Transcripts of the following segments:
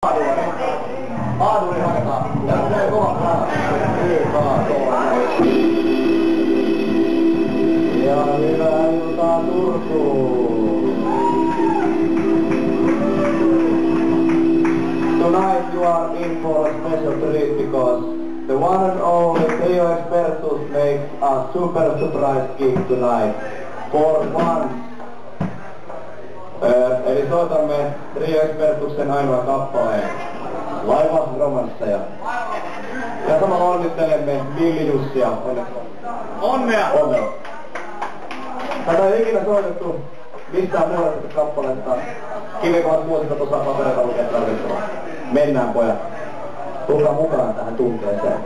Aaduri hakkaa. Ja se on kova päällä. Ja hyvää iltaa Turkuun. Tonight you are in for a special treat because the one and only Trio Expertus makes a super surprise gig tonight. For once. Eli soitamme Trio Expertuksen ainoa kappaleen. Laiva romansseja. Ja samalla onnittelemme Villi Jussia. Onnea! Onnea! Tätä ei ikinä soitettu mistään muuta kappaletta. Kivikohat muusikot osaa papereita lukea tarvittavaa. Mennään pojat. Tulkaa mukaan tähän tunteeseen.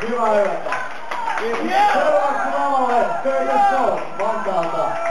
Hyvää yötä. Seuraavaksi lavalle Köydessä Vantaalta.